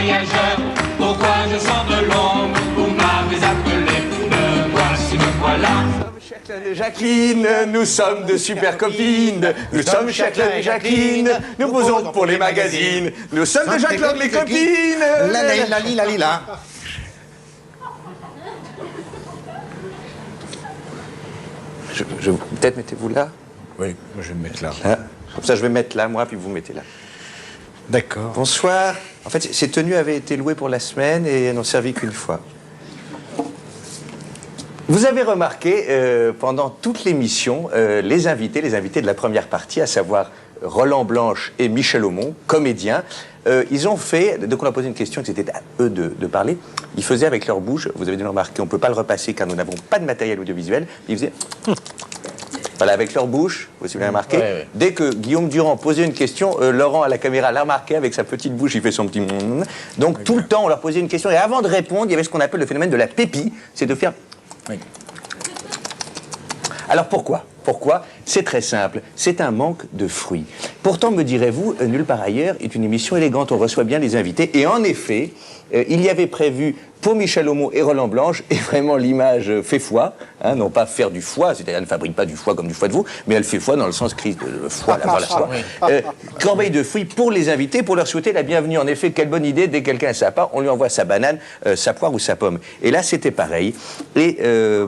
voyageur. Pourquoi je sors de l'ombre? Vous m'avez appelé, me voici, me voilà. Jacqueline et Jacqueline, nous sommes de super copines. Nous sommes Jacqueline et Jacqueline, nous posons pour les magazines. Nous sommes de Jacqueline les copines. La. Peut-être mettez-vous là. Oui, moi je vais me mettre là. Hein, comme ça, je vais mettre là, moi, puis vous mettez là. D'accord. Bonsoir. En fait, ces tenues avaient été louées pour la semaine et n'ont servi qu'une fois. Vous avez remarqué, pendant toute l'émission, les invités de la première partie, à savoir Roland Blanche et Michel Aumont, comédiens, ils ont fait, donc on a posé une question, que c'était à eux de parler, ils faisaient avec leur bouche, vous avez dû le remarquer, on ne peut pas le repasser car nous n'avons pas de matériel audiovisuel, ils faisaient... Voilà, avec leur bouche, vous avez remarqué. Ouais. Dès que Guillaume Durand posait une question, Laurent à la caméra l'a remarqué avec sa petite bouche, il fait son petit... Donc tout le temps, on leur posait une question et avant de répondre, il y avait ce qu'on appelle le phénomène de la pépie, c'est de faire... Oui. Alors pourquoi? Pourquoi? C'est très simple, c'est un manque de fruits. Pourtant, me direz-vous, Nulle part ailleurs est une émission élégante, on reçoit bien les invités. Et en effet, il y avait prévu pour Michel Aumont et Roland Blanche, et vraiment l'image fait foi, hein, non pas faire du foie, c'est-à-dire elle ne fabrique pas du foie comme du foie de veau, mais elle fait foi dans le sens crise de foie, là, voilà, foie. Corbeille de fruits pour les invités, pour leur souhaiter la bienvenue. En effet, quelle bonne idée, dès que quelqu'un a sa part, on lui envoie sa banane, sa poire ou sa pomme. Et là, c'était pareil. Et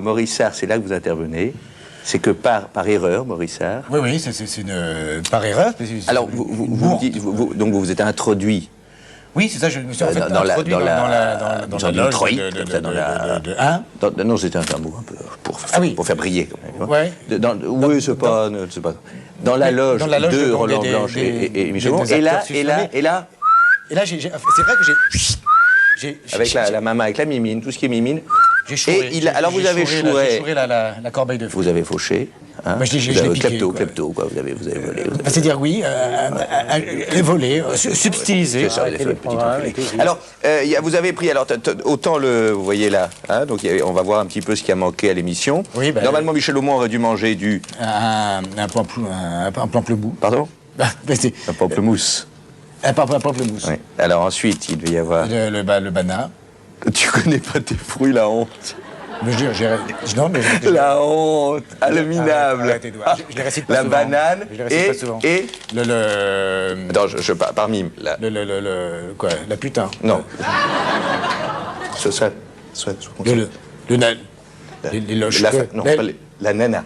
Maurice Sarr, c'est là que vous intervenez. C'est que par erreur, Maurice Sarr. Oui, c'est une par erreur. Alors, donc vous vous êtes introduit. Oui, c'est ça, je me suis en fait introduit dans la loge non, c'était un mot un peu pour faire briller. Ouais. Oui, c'est pas... Dans la loge de Roland Blanche et Michel Aumont. Et là... Et là, c'est vrai que j'ai... Avec la maman, avec la mimine, tout ce qui est mimine. J'ai chouré. Alors vous avez chouré... la corbeille de fruits. Vous avez fauché. Hein, moi, je l'ai piqué. Klepto, quoi. Vous avez volé. C'est-à-dire, oui, volé, subtilisé. C'est ça, il a fait une petite enculée. Alors, vous avez pris, autant vous voyez là, hein, donc on va voir un petit peu ce qui a manqué à l'émission. Oui, normalement, Michel Aumont aurait dû manger du... Un pamplemousse. Pardon? Un pamplemousse. Un pamplemousse. Oui. Alors ensuite, il devait y avoir... Le banana. Tu connais pas tes fruits, la honte. Mais non, mais la honte, abominable. Arrêtez, je les récite pas la souvent. banane Je les récite pas souvent. Et Attends, je par mime. Quoi? La putain. Non. Les loges. Non, pas la nana.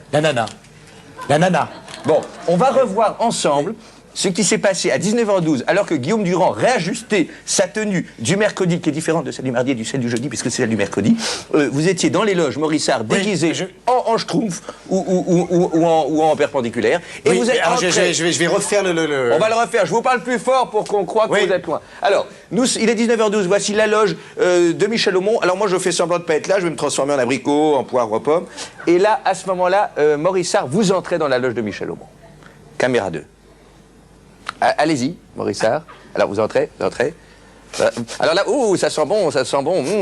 La nana. Bon, on va revoir ensemble ce qui s'est passé à 19h12, alors que Guillaume Durand réajustait sa tenue du mercredi, qui est différente de celle du mardi et de celle du jeudi, puisque c'est celle du mercredi. Vous étiez dans les loges, Maurice Sarr, déguisé en schtroumpf ou en perpendiculaire. Et vous êtes je vais refaire On va le refaire. Je vous parle plus fort pour qu'on croie que vous êtes loin. Alors, il est 19h12, voici la loge de Michel Aumont. Alors moi, je fais semblant de ne pas être là, je vais me transformer en abricot, en poire, en pomme. Et là, à ce moment-là, Maurice Sarr, vous entrez dans la loge de Michel Aumont. Caméra 2. Allez-y, Maurice Sarr. Alors, vous entrez. Alors là, ça sent bon.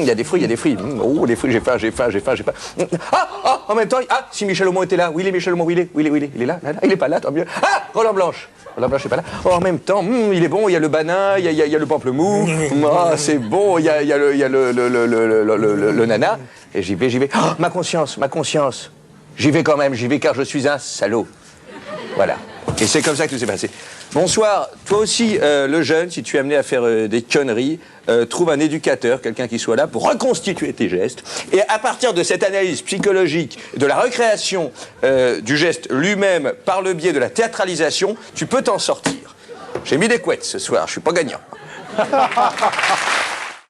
Il y a des fruits. Les fruits, j'ai faim. En même temps, si Michel Aumont était là. Où il est, Michel Aumont? Où il est? Il est là. Il est pas là, tant mieux. Roland Blanche est pas là. En même temps, il est bon, il y a le banana, il y a le pamplemousse. C'est bon, il y a le nana. Et j'y vais. Ma conscience. J'y vais quand même, car je suis un salaud. Voilà. Et c'est comme ça que tout s'est passé. Bonsoir. Toi aussi, le jeune, si tu es amené à faire des conneries, trouve un éducateur, quelqu'un qui soit là pour reconstituer tes gestes. Et à partir de cette analyse psychologique, de la recréation du geste lui-même par le biais de la théâtralisation, tu peux t'en sortir. J'ai mis des couettes ce soir, je suis pas gagnant.